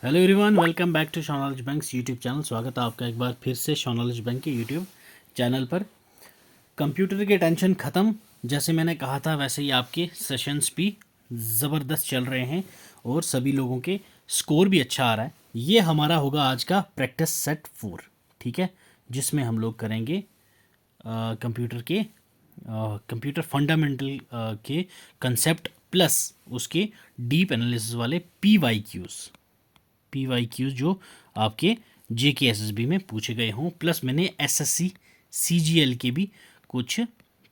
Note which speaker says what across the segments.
Speaker 1: Hello everyone, welcome back to शॉनॉलेज bank YouTube channel. स्वागत है आपका एक बार फिर से शॉनॉलेज बैंक के यूट्यूब चैनल पर। कंप्यूटर की टेंशन ख़त्म, जैसे मैंने कहा था वैसे ही आपके सेशंस भी ज़बरदस्त चल रहे हैं और सभी लोगों के स्कोर भी अच्छा आ रहा है। ये हमारा होगा आज का प्रैक्टिस सेट 4, ठीक है, जिसमें हम लोग करेंगे कंप्यूटर के कंप्यूटर फंडामेंटल के कंसेप्ट प्लस उसके डीप एनालिसिस वाले पी वाई क्यूज़ जो आपके JK SSB में पूछे गए हों, प्लस मैंने SSC CGL के भी कुछ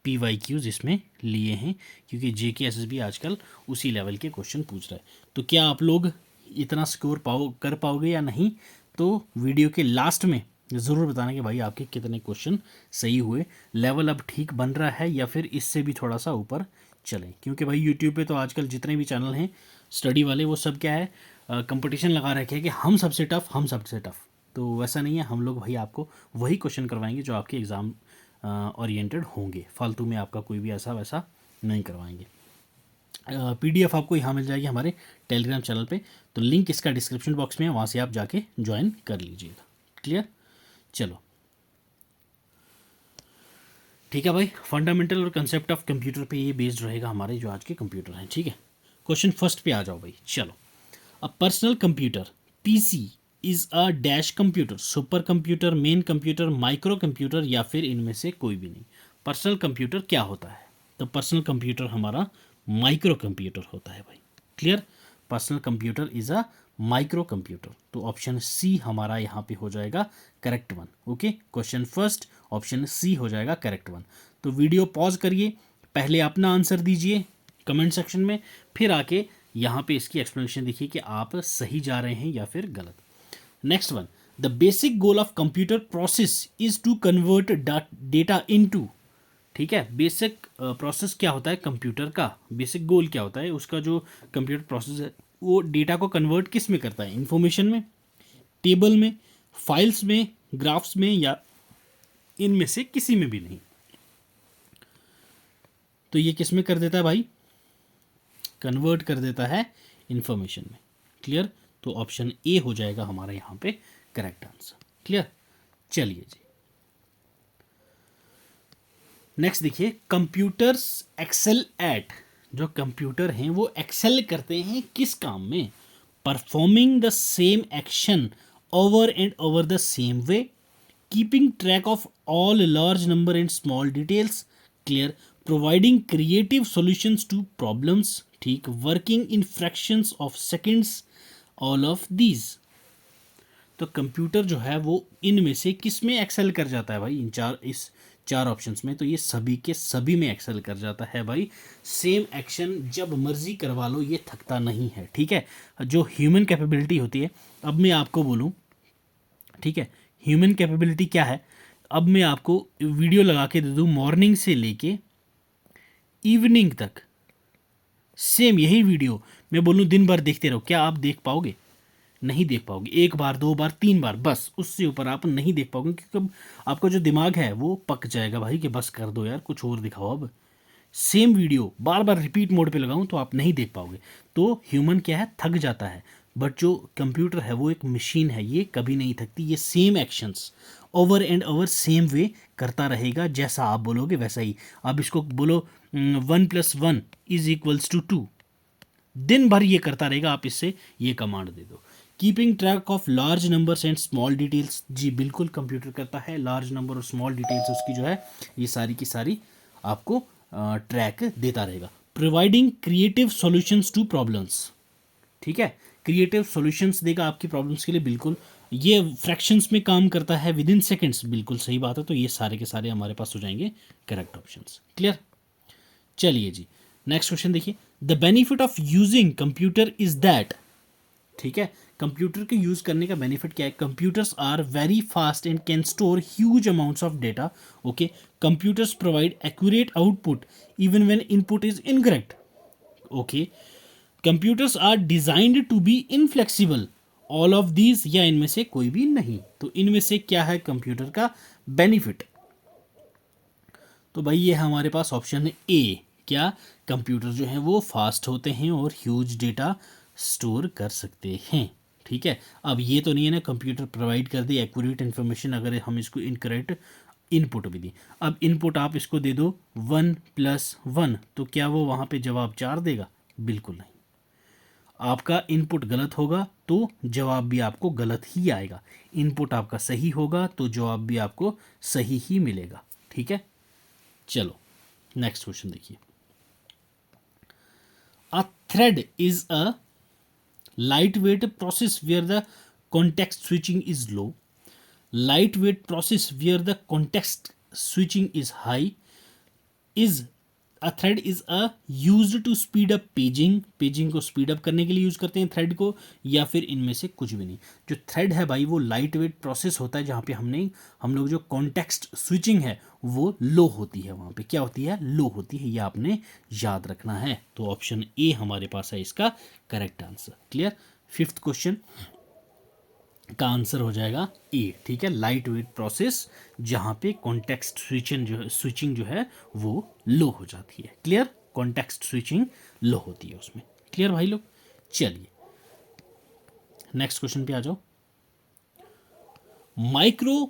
Speaker 1: PYQs इसमें लिए हैं, क्योंकि JK SSB आजकल उसी लेवल के क्वेश्चन पूछ रहा है। तो क्या आप लोग इतना स्कोर कर पाओगे या नहीं, तो वीडियो के लास्ट में ज़रूर बताना कि भाई आपके कितने क्वेश्चन सही हुए, लेवल अब ठीक बन रहा है या फिर इससे भी थोड़ा सा ऊपर चलें। क्योंकि भाई यूट्यूब पे तो आजकल जितने भी चैनल हैं स्टडी वाले, वो सब क्या है, कंपटीशन लगा रखे हैं कि हम सबसे टफ़। तो वैसा नहीं है, हम लोग भाई आपको वही क्वेश्चन करवाएंगे जो आपके एग्ज़ाम ओरिएंटेड होंगे, फालतू में आपका कोई भी ऐसा वैसा नहीं करवाएंगे। PDF आपको यहाँ मिल जाएगी हमारे टेलीग्राम चैनल पे, तो लिंक इसका डिस्क्रिप्शन बॉक्स में है, वहाँ से आप जाके ज्वाइन कर लीजिएगा। क्लियर? चलो ठीक है भाई, फंडामेंटल और कंसेप्ट ऑफ कंप्यूटर पे ये बेस्ड रहेगा हमारे जो आज के कंप्यूटर हैं, ठीक है। क्वेश्चन फर्स्ट पे आ जाओ भाई। चलो, a personal computer PC is a dash computer, super computer, main computer, micro computer या फिर इनमें से कोई भी नहीं। पर्सनल कंप्यूटर क्या होता है? तो पर्सनल कंप्यूटर हमारा माइक्रो कंप्यूटर होता है भाई। Clear? Personal computer is a micro computer. तो ऑप्शन सी हमारा यहाँ पे हो जाएगा correct one. Okay, question first option C हो जाएगा करेक्ट वन। तो वीडियो पॉज करिए, पहले अपना आंसर दीजिए कमेंट सेक्शन में, फिर आके यहाँ पे इसकी एक्सप्लेनेशन देखिए कि आप सही जा रहे हैं या फिर गलत। Next one, the basic goal of computer process is to convert data into. ठीक है, बेसिक प्रोसेस क्या होता है कंप्यूटर का, बेसिक गोल क्या होता है उसका, जो कंप्यूटर प्रोसेस है वो डेटा को कन्वर्ट किस में करता है? इंफॉर्मेशन में, टेबल में, फाइल्स में, ग्राफ्स में, या इनमें से किसी में भी नहीं। तो ये किस में कर देता है भाई? कन्वर्ट कर देता है इंफॉर्मेशन में। क्लियर? तो ऑप्शन ए हो जाएगा हमारा यहाँ पे करेक्ट आंसर। क्लियर? चलिए जी, नेक्स्ट देखिए, कंप्यूटर्स एक्सेल एट। जो कंप्यूटर हैं वो एक्सेल करते हैं किस काम में? Performing the same action over and over the same way, keeping track of all large number and small details. Clear? Providing creative solutions to problems. ठीक, working in fractions of seconds, all of these. तो computer जो है वो इनमें से किस में Excel कर जाता है भाई? इस चार ऑप्शंस में तो ये सभी के सभी में एक्सेल कर जाता है भाई। सेम एक्शन जब मर्जी करवा लो, ये थकता नहीं है। ठीक है, जो ह्यूमन कैपेबिलिटी होती है, अब मैं आपको बोलूँ, ठीक है, ह्यूमन कैपेबिलिटी क्या है, अब मैं आपको वीडियो लगा के दे दूँ मॉर्निंग से लेके इवनिंग तक, सेम यही वीडियो मैं बोलूँ दिन भर देखते रहो, क्या आप देख पाओगे? नहीं देख पाओगे। एक बार, दो बार, तीन बार, बस उससे ऊपर आप नहीं देख पाओगे, क्योंकि आपका जो दिमाग है वो पक जाएगा भाई कि बस कर दो यार, कुछ और दिखाओ। अब सेम वीडियो बार बार रिपीट मोड पे लगाऊं तो आप नहीं देख पाओगे। तो ह्यूमन क्या है, थक जाता है, बट जो कंप्यूटर है वो एक मशीन है, ये कभी नहीं थकती। ये same actions over and over same way करता रहेगा, जैसा आप बोलोगे वैसा ही। आप इसको बोलो 1+1 इज इक्वल्स टू 2, दिन भर ये करता रहेगा, आप इससे ये कमांड दे दो। Keeping track of large numbers and small details, जी बिल्कुल कंप्यूटर करता है, लार्ज नंबर और स्मॉल डिटेल्स उसकी जो है ये सारी की सारी आपको ट्रैक देता रहेगा। Providing creative solutions to problems, ठीक है, क्रिएटिव सॉल्यूशंस देगा आपकी प्रॉब्लम्स के लिए, बिल्कुल। ये फ्रैक्शंस में काम करता है, विद इन सेकेंड्स, बिल्कुल सही बात है। तो ये सारे के सारे हमारे पास हो जाएंगे करेक्ट ऑप्शंस। क्लियर? चलिए जी, नेक्स्ट क्वेश्चन देखिए, the benefit of using computer is that. ठीक है, कंप्यूटर के यूज करने का बेनिफिट क्या है? Computers are very fast and can store huge amounts of data. Okay, computers provide accurate output even when input is incorrect. Okay, computers are designed to be inflexible. All of these, या इनमें से कोई भी नहीं। तो इनमें से क्या है कंप्यूटर का बेनिफिट? तो भाई ये हमारे पास ऑप्शन ए, क्या? कंप्यूटर जो है वो फास्ट होते हैं और ह्यूज डेटा स्टोर कर सकते हैं। ठीक है। अब ये तो नहीं है ना कंप्यूटर प्रोवाइड कर दे एक्यूरेट इन्फॉर्मेशन अगर हम इसको इनकरेक्ट इनपुट भी दी। अब इनपुट आप इसको दे दो 1+1, तो क्या वो वहाँ पे जवाब 4 देगा? बिल्कुल नहीं। आपका इनपुट गलत होगा तो जवाब भी आपको गलत ही आएगा। इनपुट आपका सही होगा तो जवाब भी आपको सही ही मिलेगा। ठीक है, चलो नेक्स्ट क्वेश्चन देखिए। A thread is a lightweight process where the context switching is low, lightweight process where the context switching is high, is a thread is a used to speed up paging को speed up करने के लिए use करते हैं thread को, या फिर इनमें से कुछ भी नहीं। जो थ्रेड है भाई वो लाइट वेट प्रोसेस होता है जहाँ पे हम लोग जो कॉन्टेक्स्ट स्विचिंग है वो लो होती है, वहाँ पे क्या होती है? लो होती है। ये आपने याद रखना है। तो ऑप्शन ए हमारे पास है इसका correct answer. Clear? Fifth question का आंसर हो जाएगा ए। ठीक है, लाइट वेट प्रोसेस जहाँ पे कॉन्टेक्स्ट स्विचिंग जो है वो लो हो जाती है। क्लियर? कॉन्टेक्स्ट स्विचिंग लो होती है उसमें। क्लियर भाई लोग? चलिए नेक्स्ट क्वेश्चन पे आ जाओ। Micro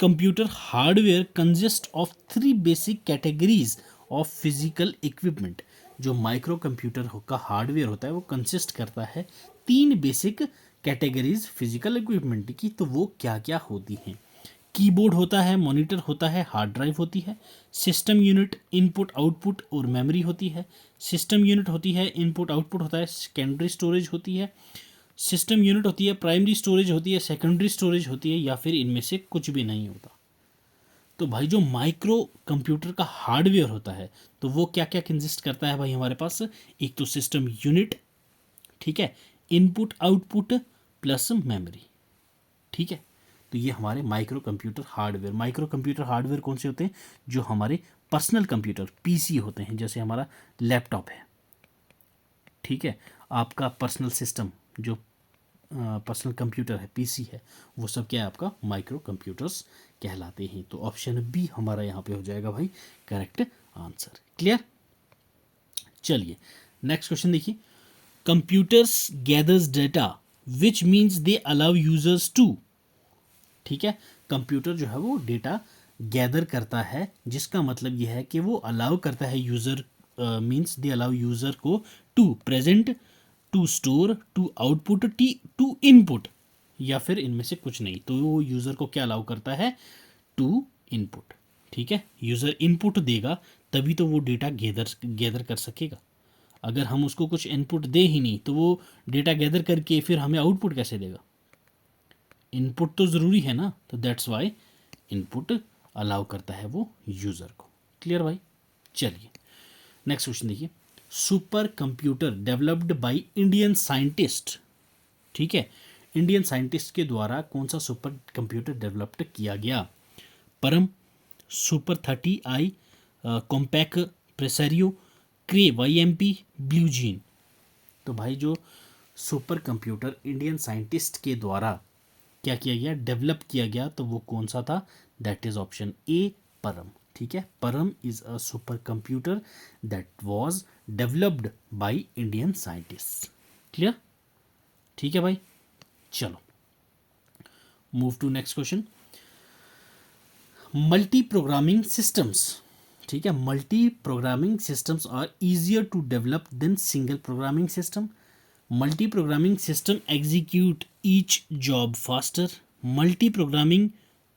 Speaker 1: computer hardware consist of 3 basic categories of physical equipment. जो माइक्रो कंप्यूटर का हार्डवेयर होता है वो कंसिस्ट करता है 3 बेसिक कैटेगरीज फिजिकल इक्विपमेंट की। तो वो क्या क्या होती हैं? कीबोर्ड होता है, मॉनिटर होता है, हार्ड ड्राइव होती है, सिस्टम यूनिट, इनपुट आउटपुट और मेमोरी होती है। सिस्टम यूनिट होती है, इनपुट आउटपुट होता है, सेकेंडरी स्टोरेज होती है, सिस्टम यूनिट होती है, प्राइमरी स्टोरेज होती है, सेकेंडरी स्टोरेज होती है, या फिर इनमें से कुछ भी नहीं होता। तो भाई जो माइक्रो कंप्यूटर का हार्डवेयर होता है तो वो क्या क्या कंसिस्ट करता है भाई हमारे पास? एक तो सिस्टम यूनिट, ठीक है, इनपुट आउटपुट प्लस मेमोरी। ठीक है, तो ये हमारे माइक्रो कंप्यूटर हार्डवेयर कौन से होते हैं? जो हमारे पर्सनल कंप्यूटर पीसी होते हैं, जैसे हमारा लैपटॉप है। ठीक है, आपका पर्सनल सिस्टम जो पर्सनल कंप्यूटर है, पीसी है, वो सब क्या है? आपका माइक्रो कंप्यूटर्स कहलाते हैं। तो ऑप्शन बी हमारा यहाँ पे हो जाएगा भाई करेक्ट आंसर। क्लियर? चलिए नेक्स्ट क्वेश्चन देखिए। Computers gathers data which means they allow users to. ठीक है, कंप्यूटर जो है वो डेटा गैदर करता है, जिसका मतलब यह है कि वो अलाउ करता है user, means they allow user को to present, to store, to output, to input, या फिर इनमें से कुछ नहीं। तो वो यूज़र को क्या अलाउ करता है? To input. ठीक है, यूज़र इनपुट देगा तभी तो वो डेटा गैदर कर सकेगा। अगर हम उसको कुछ इनपुट दे ही नहीं तो वो डेटा गैदर करके फिर हमें आउटपुट कैसे देगा? इनपुट तो ज़रूरी है ना, तो दैट्स वाई इनपुट अलाउ करता है वो यूज़र को। क्लियर भाई? चलिए नेक्स्ट क्वेश्चन देखिए। Super computer developed by Indian scientist. ठीक है, इंडियन साइंटिस्ट के द्वारा कौन सा सुपर कंप्यूटर डेवलप्ड किया गया? परम, सुपर 30i, कॉम्पैक्ट प्रेसरियो, क्रे YMP, ब्लू जीन। तो भाई जो सुपर कंप्यूटर इंडियन साइंटिस्ट के द्वारा क्या किया गया? डेवलप किया गया, तो वो कौन सा था? दैट इज ऑप्शन ए, परम। ठीक है, Param is a super computer that was developed by Indian scientist. Clear? ठीक है भाई, चलो move to next question. Multi programming systems. ठीक है, multi programming systems are easier to develop than single programming system. Multi programming system execute each job faster. Multi programming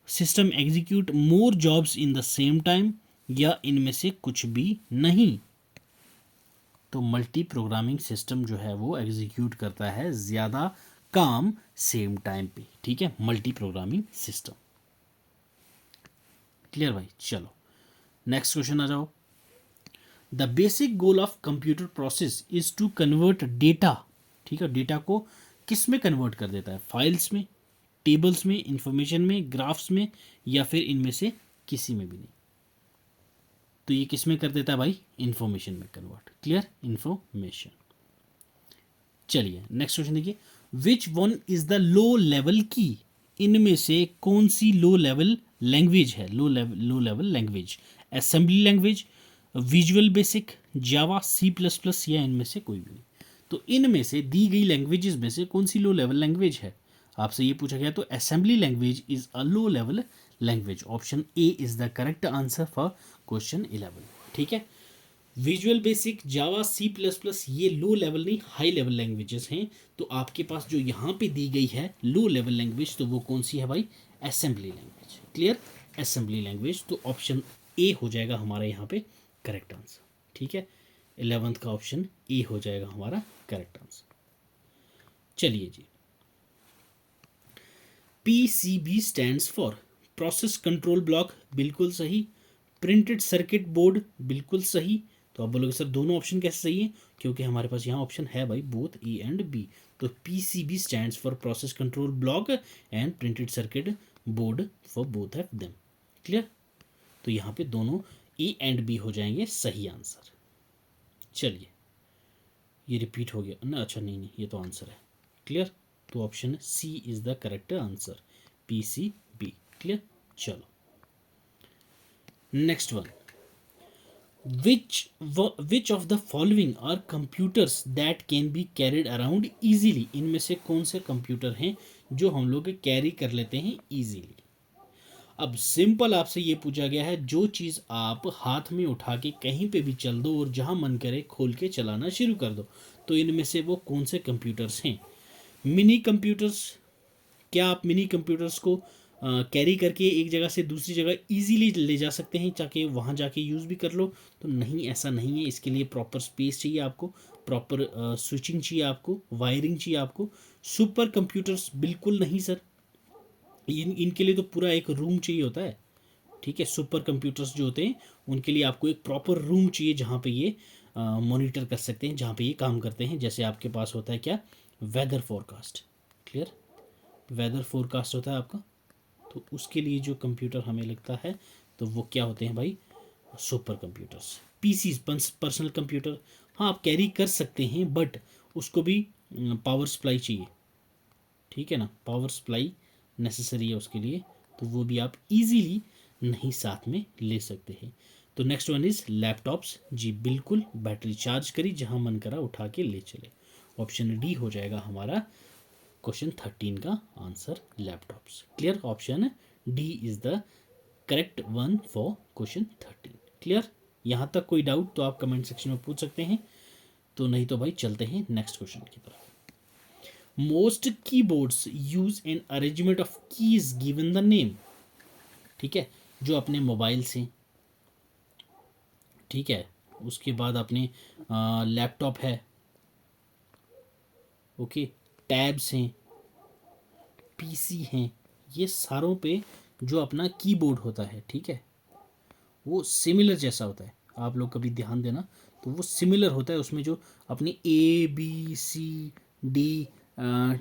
Speaker 1: system execute more jobs in the same time, या इनमें से कुछ भी नहीं। तो multi programming system जो है वो एग्जीक्यूट करता है ज़्यादा काम सेम टाइम पे। ठीक है, मल्टी प्रोग्रामिंग सिस्टम। क्लियर भाई? चलो नेक्स्ट क्वेश्चन आ जाओ। The basic goal of computer process is to convert data. ठीक है, डेटा को किस में कन्वर्ट कर देता है? फाइल्स में, टेबल्स में, इंफॉर्मेशन में, ग्राफ्स में, या फिर इनमें से किसी में भी नहीं। तो ये किस में कर देता है भाई? इंफॉर्मेशन में कन्वर्ट। क्लियर? इंफॉर्मेशन। चलिए नेक्स्ट क्वेश्चन देखिए। Which one is the low level की? इनमें से कौन सी लो लेवल लैंग्वेज है? Low level language, assembly language, visual basic, Java, C++, या इनमें से कोई भी नहीं। तो इनमें से दी गई लैंग्वेजेस में से कौन सी लो लेवल लैंग्वेज है, आपसे ये पूछा गया। तो assembly language is a low level language, option A is the correct answer for question 11। ठीक है, विजुअल बेसिक, जावा, सी प्लस प्लस, ये लो लेवल नहीं हाई लेवल लैंग्वेजेस हैं। तो आपके पास जो यहाँ पे दी गई है लो लेवल लैंग्वेज, तो वो कौन सी है भाई, assembly language. Clear, assembly language, तो ऑप्शन ए हो जाएगा हमारा यहाँ पे करेक्ट आंसर। ठीक है, 11th का ऑप्शन ए हो जाएगा हमारा करेक्ट आंसर। चलिए जी, PCB stands for process control block, बिल्कुल सही। प्रिंटेड सर्किट बोर्ड, बिल्कुल सही। तो आप बोलोगे सर दोनों ऑप्शन कैसे सही है, क्योंकि हमारे पास यहाँ ऑप्शन है भाई बोथ ए एंड बी। तो PCB stands for process control block and printed circuit board for both of them. Clear, तो यहाँ पे दोनों ए एंड बी हो जाएंगे सही आंसर। चलिए, ये रिपीट हो गया ना, अच्छा नहीं ये तो आंसर है। क्लियर, तो option C is the correct answer, PCB। Clear, चलो next one, which of the following are computers that can be carried around easily, इनमें से कौन से कंप्यूटर हैं जो हम लोग कैरी कर लेते हैं इजीली। अब सिंपल आपसे ये पूछा गया है, जो चीज़ आप हाथ में उठा के कहीं पे भी चल दो और जहां मन करे खोल के चलाना शुरू कर दो, तो इनमें से वो कौन से कंप्यूटर्स हैं। मिनी कंप्यूटर्स, क्या आप मिनी कंप्यूटर्स को कैरी करके एक जगह से दूसरी जगह इजीली ले जा सकते हैं ताकि वहाँ जाके यूज़ भी कर लो, तो नहीं, ऐसा नहीं है। इसके लिए प्रॉपर स्पेस चाहिए आपको, प्रॉपर स्विचिंग चाहिए आपको, वायरिंग चाहिए आपको। सुपर कंप्यूटर्स बिल्कुल नहीं सर, इनके लिए तो पूरा एक रूम चाहिए होता है। ठीक है, सुपर कंप्यूटर्स जो होते हैं उनके लिए आपको एक प्रॉपर रूम चाहिए जहाँ पे ये मॉनिटर कर सकते हैं, जहाँ पे ये काम करते हैं। जैसे आपके पास होता है क्या, weather forecast. Clear, weather forecast होता है आपका, तो उसके लिए जो कंप्यूटर हमें लगता है तो वो क्या होते हैं भाई, super computers. PC personal computer, हाँ आप कैरी कर सकते हैं बट उसको भी पावर सप्लाई चाहिए। ठीक है ना, पावर सप्लाई नेसेसरी है उसके लिए, तो वो भी आप इजीली नहीं साथ में ले सकते हैं। तो नेक्स्ट वन इज लैपटॉप्स, जी बिल्कुल, बैटरी चार्ज करी जहां मन करा उठा के ले चले। ऑप्शन डी हो जाएगा हमारा क्वेश्चन 13 का answer, laptops. Clear, option D is the correct one for question 13। Clear, यहाँ तक कोई डाउट तो आप कमेंट सेक्शन में पूछ सकते हैं, तो नहीं तो भाई चलते हैं नेक्स्ट क्वेश्चन की तरफ। Most keyboards use an arrangement of keys given the name. ठीक है, जो अपने मोबाइल से, ठीक है, उसके बाद अपने लैपटॉप है, ओके, टैब्स हैं, पीसी हैं, ये सारों पे जो अपना कीबोर्ड होता है, ठीक है, वो सिमिलर जैसा होता है। आप लोग कभी ध्यान देना, तो वो सिमिलर होता है। उसमें जो अपनी ABCD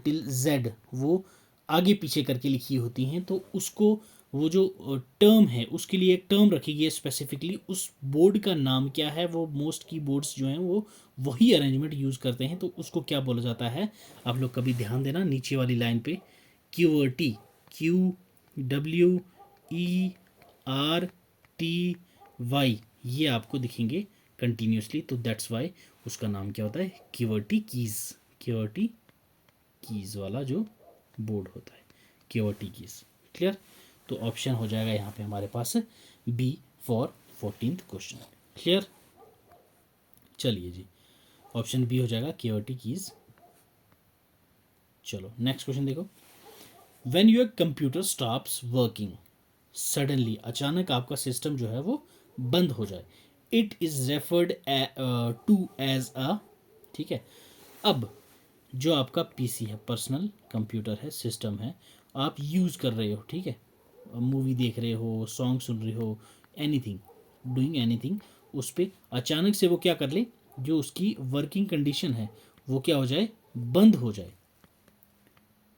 Speaker 1: टिल Z वो आगे पीछे करके लिखी होती हैं, तो उसको वो जो टर्म है उसके लिए एक टर्म रखी गई है स्पेसिफिकली, उस बोर्ड का नाम क्या है। वो मोस्ट की बोर्ड्स जो हैं वो वही अरेंजमेंट यूज़ करते हैं, तो उसको क्या बोला जाता है। आप लोग कभी ध्यान देना नीचे वाली लाइन पे, QWERTY, QWERTY ये आपको दिखेंगे कंटिन्यूसली, तो दैट्स वाई उसका नाम क्या होता है, QWERTY कीज़। QWERTY कीज़ वाला जो बोर्ड होता है, QWERTY कीज़। क्लियर, तो ऑप्शन हो जाएगा यहाँ पे हमारे पास B for 14th question. Clear, चलिए जी, ऑप्शन बी हो जाएगा QWERTY कीज़। चलो नेक्स्ट क्वेश्चन देखो, when your computer stops working suddenly, अचानक आपका सिस्टम जो है वो बंद हो जाए, it is referred to as a, ठीक है। अब जो आपका पीसी है, पर्सनल कंप्यूटर है, सिस्टम है, आप यूज़ कर रहे हो, ठीक है, मूवी देख रहे हो, सॉन्ग सुन रहे हो, एनीथिंग, डूइंग एनीथिंग, उस पर अचानक से वो क्या कर ले, जो उसकी वर्किंग कंडीशन है वो क्या हो जाए, बंद हो जाए।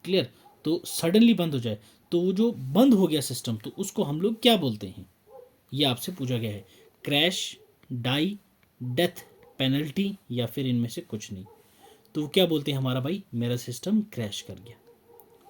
Speaker 1: क्लियर, तो सडनली बंद हो जाए, तो वो जो बंद हो गया सिस्टम, तो उसको हम लोग क्या बोलते हैं, ये आपसे पूछा गया है। क्रैश, डाई, डेथ, पेनल्टी, या फिर इनमें से कुछ नहीं। तो क्या बोलते हैं हमारा भाई, मेरा सिस्टम क्रैश कर गया।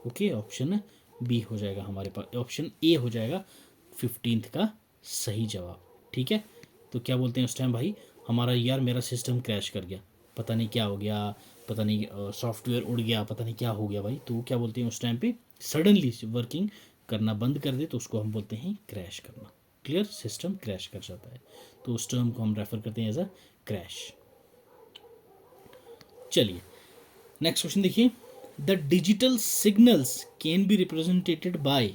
Speaker 1: ओके, ऑप्शन बी हो जाएगा हमारे पास, ऑप्शन ए हो जाएगा 15th का सही जवाब। ठीक है, तो क्या बोलते हैं उस टाइम भाई, हमारा यार मेरा सिस्टम क्रैश कर गया, पता नहीं क्या हो गया, पता नहीं सॉफ्टवेयर उड़ गया, पता नहीं क्या हो गया भाई, तो क्या बोलते हैं उस टाइम पे सडनली वर्किंग करना बंद कर दे तो उसको हम बोलते हैं क्रैश करना। क्लियर, सिस्टम क्रैश कर जाता है, तो उस टर्म को हम रेफर करते हैं एज अ क्रैश। चलिए नेक्स्ट क्वेश्चन देखिए, the digital signals can be represented by,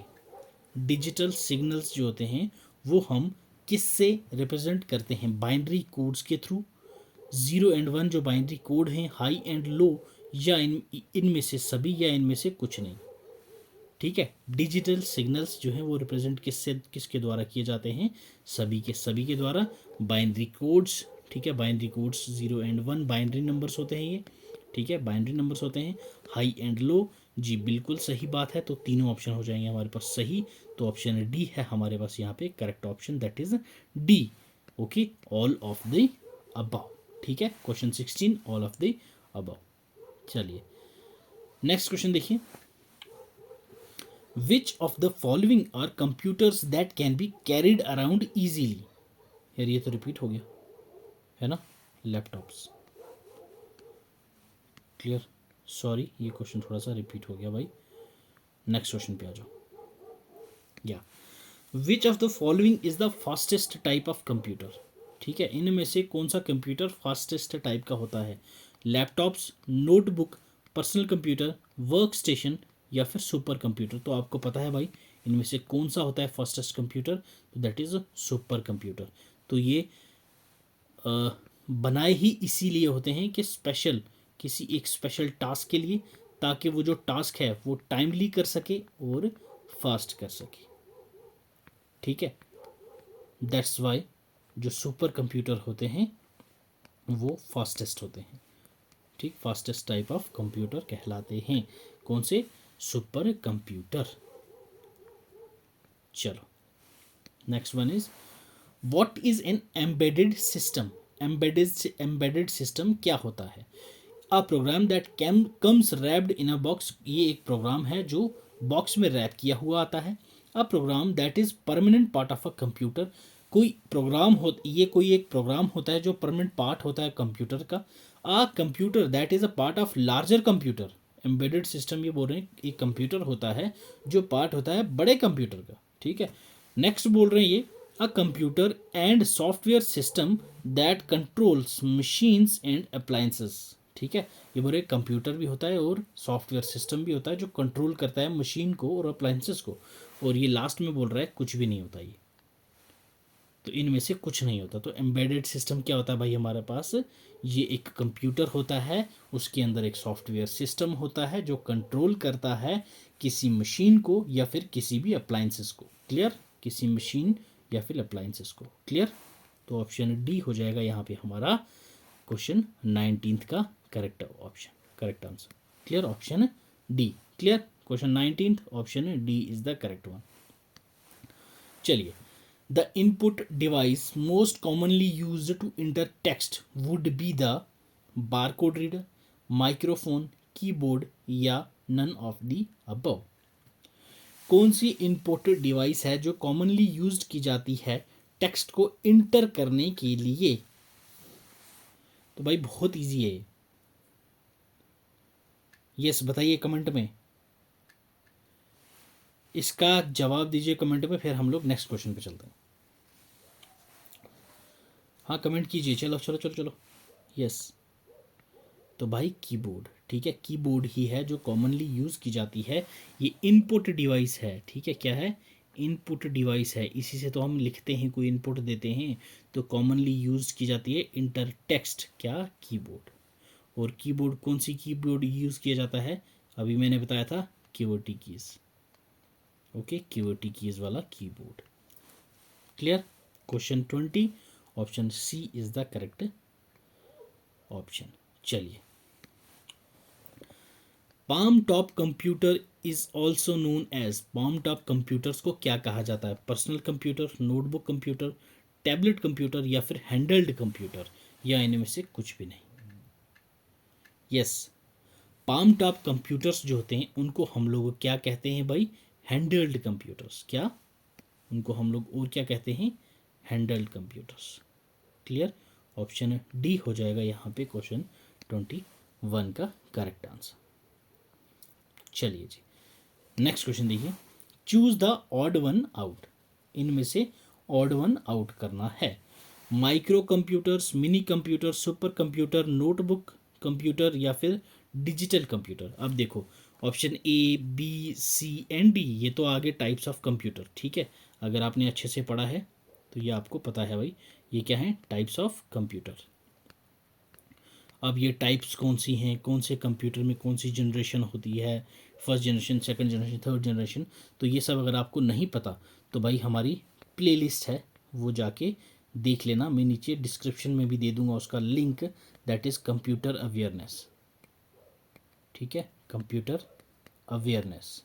Speaker 1: digital signals जो होते हैं वो हम किससे रिप्रेजेंट करते हैं, बाइनरी कोड्स के थ्रू, 0 और 1 जो बाइनरी कोड हैं, हाई एंड लो, या इनमें से सभी, या इनमें से कुछ नहीं। ठीक है, डिजिटल सिग्नल्स जो हैं वो रिप्रेजेंट किसके द्वारा किए जाते हैं, सभी के द्वारा। बाइनरी कोड्स, ठीक है, बाइनरी कोड्स 0 और 1 बाइनरी नंबर्स होते हैं ये, ठीक है, बाइनरी नंबर्स होते हैं। हाई एंड लो, जी बिल्कुल सही बात है, तो तीनों ऑप्शन हो जाएंगे हमारे पास सही, तो ऑप्शन डी है हमारे पास यहाँ पे correct option, that is D. Okay, all of the above. ठीक है, question 16 all of the above. चलिए नेक्स्ट क्वेश्चन देखिए, which of the following are computers that can be carried around easily. यार ये तो रिपीट हो गया है ना, लैपटॉप्स। क्लियर, सॉरी ये क्वेश्चन थोड़ा सा रिपीट हो गया भाई, नेक्स्ट क्वेश्चन पे आ जाओ। या विच of the following is the fastest type of computer. ठीक है, इनमें से कौन सा कंप्यूटर फास्टेस्ट टाइप का होता है, laptops, notebook, personal computer, work station, या फिर सुपर कंप्यूटर। तो आपको पता है भाई इनमें से कौन सा होता है फास्टेस्ट कंप्यूटर, तो दैट इज सुपर कंप्यूटर। तो ये बनाए ही इसीलिए होते हैं कि स्पेशल, किसी एक स्पेशल टास्क के लिए, ताकि वो जो टास्क है वो टाइमली कर सके और फास्ट कर सके। ठीक है, दैट्स वाई जो सुपर कंप्यूटर होते हैं वो फास्टेस्ट होते हैं। ठीक, फास्टेस्ट टाइप ऑफ कंप्यूटर कहलाते हैं कौन से, सुपर कंप्यूटर। चलो next one is, what is an embedded system. Embedded system क्या होता है, a program that comes wrapped in a box, ये एक प्रोग्राम है जो बॉक्स में रैप किया हुआ आता है। A program that is permanent part of a computer, कोई प्रोग्राम हो, ये कोई एक प्रोग्राम होता है जो परमानेंट पार्ट होता है कंप्यूटर का। A computer that is a part of larger computer, embedded system ये बोल रहे हैं एक कंप्यूटर होता है जो पार्ट होता है बड़े कंप्यूटर का। ठीक है, नेक्स्ट बोल रहे हैं ये, a computer and software system that controls machines and appliances. ठीक है, ये बोल रहे कंप्यूटर भी होता है और सॉफ्टवेयर सिस्टम भी होता है जो कंट्रोल करता है मशीन को और अप्लायंसेस को, और ये लास्ट में बोल रहा है कुछ भी नहीं होता ये, तो इनमें से कुछ नहीं होता। तो एम्बेडेड सिस्टम क्या होता है भाई हमारे पास, ये एक कंप्यूटर होता है, उसके अंदर एक सॉफ्टवेयर सिस्टम होता है जो कंट्रोल करता है किसी मशीन को या फिर किसी भी अप्लायंसेस को। क्लियर, किसी मशीन या फिर अप्लायंसेस को। क्लियर, तो ऑप्शन डी हो जाएगा यहाँ पे हमारा क्वेश्चन 19 का correct option, correct answer. Clear, option D. Clear, question 19 option D is the correct one. चलिए, the input device most commonly used to enter text would be the barcode reader, microphone, keyboard या none of the above। कौन सी input device है जो commonly used की जाती है text को inter करने के लिए, तो भाई बहुत इजी है। यस बताइए कमेंट में, इसका जवाब दीजिए कमेंट में, फिर हम लोग नेक्स्ट क्वेश्चन पे चलते हैं। हाँ कमेंट कीजिए, चलो चलो चलो चलो। यस, तो भाई कीबोर्ड, ठीक है, कीबोर्ड ही है जो कॉमनली यूज़ की जाती है, ये इनपुट डिवाइस है। ठीक है, क्या है, इनपुट डिवाइस है, इसी से तो हम लिखते हैं, कोई इनपुट देते हैं तो कॉमनली यूज़ की जाती है इंटर टेक्स्ट, क्या, कीबोर्ड। और कीबोर्ड कौन सी कीबोर्ड यूज़ किया जाता है, अभी मैंने बताया था QWERTY keys. Okay, QWERTY keys वाला keyboard. Clear, question 20 option C is the correct option. चलिए, palm top computer is also known as, palm top computers को क्या कहा जाता है, personal computer, notebook computer, tablet computer, या फिर हैंडल्ड कंप्यूटर, या इनमें से कुछ भी नहीं। यस, पाम टॉप कंप्यूटर्स जो होते हैं उनको हम लोग क्या कहते हैं भाई, हैंडल्ड कंप्यूटर्स। क्या, उनको हम लोग और क्या कहते हैं, handled computers. Clear, option D हो जाएगा यहाँ पे क्वेश्चन 21 1 का करेक्ट आंसर। चलिए जी, नेक्स्ट क्वेश्चन देखिए, choose the odd one out, इनमें से ऑड वन आउट करना है। Micro computers, mini computer, super computer, notebook computer या फिर डिजिटल कंप्यूटर। अब देखो option A B C and D, ये तो आगे टाइप्स ऑफ कंप्यूटर, ठीक है, अगर आपने अच्छे से पढ़ा है तो ये आपको पता है भाई ये क्या है, टाइप्स ऑफ कंप्यूटर। अब ये टाइप्स कौन सी हैं, कौन से कंप्यूटर में कौन सी जनरेशन होती है, first generation, second generation, third generation, तो ये सब अगर आपको नहीं पता तो भाई हमारी प्लेलिस्ट है वो जाके देख लेना, मैं नीचे डिस्क्रिप्शन में भी दे दूंगा उसका link, that is computer awareness, ठीक है, कंप्यूटर अवेयरनेस।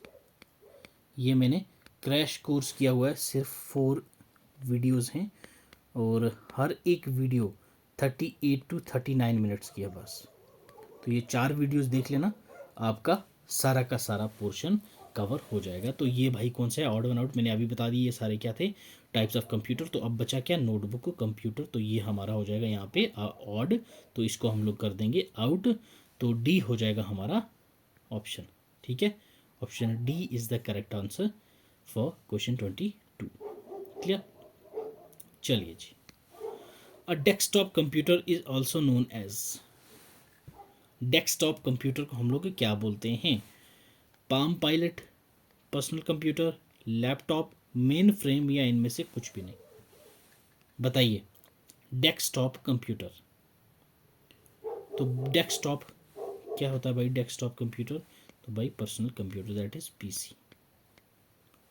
Speaker 1: ये मैंने क्रैश कोर्स किया हुआ है, सिर्फ 4 वीडियोस हैं और हर एक वीडियो 38 to 39 मिनट्स की है बस। तो ये 4 वीडियोस देख लेना, आपका सारा का सारा पोर्शन कवर हो जाएगा। तो ये भाई कौन सा है, ऑड वन आउट मैंने अभी बता दी, ये सारे क्या थे, टाइप्स ऑफ कंप्यूटर। तो अब बचा क्या, नोटबुक कंप्यूटर, तो ये हमारा हो जाएगा यहाँ पे ऑड, तो इसको हम लोग कर देंगे आउट, तो डी हो जाएगा हमारा ऑप्शन, ठीक है, option D is the correct answer for question 22। Clear. चलिए जी, a desktop computer is also known as, desktop computer को हम लोग क्या बोलते हैं, palm pilot, personal computer, laptop, mainframe या इनमें से कुछ भी नहीं। बताइए, डेस्कटॉप कंप्यूटर, तो डेस्कटॉप क्या होता है भाई, डेस्कटॉप कंप्यूटर तो भाई personal computer, that is PC,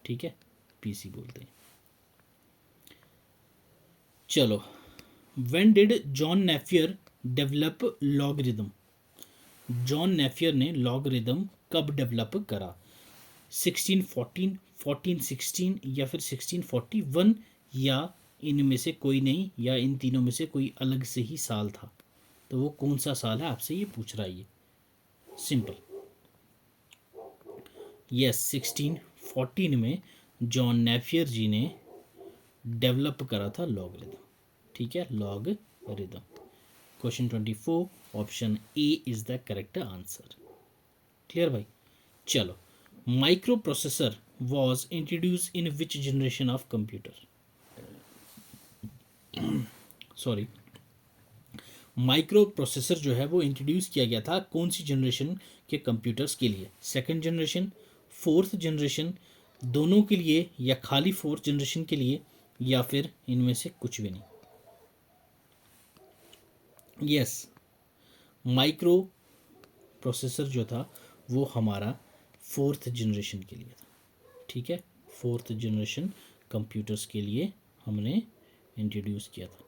Speaker 1: ठीक है, पीसी बोलते हैं। चलो, when did John Napier develop logarithm, John Napier ने लॉगरिदम कब डेवलप करा, 1614, 1416 या फिर 1641 या इनमें से कोई नहीं, या इन तीनों में से कोई अलग से ही साल था, तो वो कौन सा साल है आपसे ये पूछ रहा है, ये सिंपल, यस 1614 में जॉन नेफियर जी ने डेवलप करा था लॉगरिदम, ठीक है, logarithm. Question 24 option A is the correct answer. Clear भाई। चलो, micro processor was introduce in which generation of computer, sorry, micro processor जो है वो इंट्रोड्यूस किया गया था कौन सी जनरेशन के कंप्यूटर्स के लिए, सेकंड जनरेशन, फोर्थ जनरेशन, दोनों के लिए या खाली फोर्थ जनरेशन के लिए, या फिर इनमें से कुछ भी नहीं। यस, माइक्रो प्रोसेसर जो था वो हमारा फोर्थ जनरेशन के लिए था, ठीक है, फोर्थ जनरेशन कंप्यूटर्स के लिए हमने इंट्रोड्यूस किया था।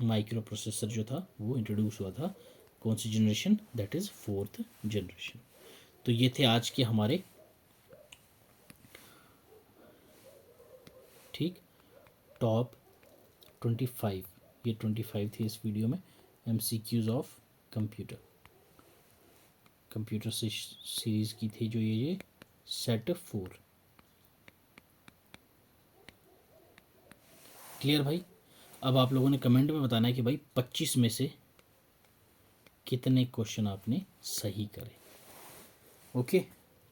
Speaker 1: माइक्रो प्रोसेसर जो था वो इंट्रोड्यूस हुआ था कौन सी generation, that is fourth generation. तो ये थे आज के हमारे, ठीक, टॉप 25, ये 25 थे इस वीडियो में, MCQs of computer, computer series की थी जो ये सेट 4। क्लियर भाई। अब आप लोगों ने कमेंट में बताना है कि भाई 25 में से कितने क्वेश्चन आपने सही करे। ओके,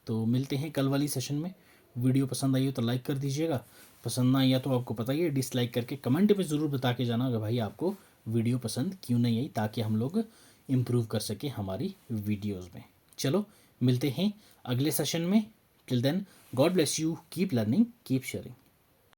Speaker 1: तो मिलते हैं कल वाली सेशन में। वीडियो पसंद आई हो तो लाइक कर दीजिएगा, पसंद ना आया तो आपको पता ही है, डिसलाइक करके कमेंट में ज़रूर बता के जाना कि भाई आपको वीडियो पसंद क्यों नहीं आई, ताकि हम लोग इम्प्रूव कर सकें हमारी वीडियोज़ में। चलो, मिलते हैं अगले सेशन में। Till then, God bless you, keep learning, keep sharing.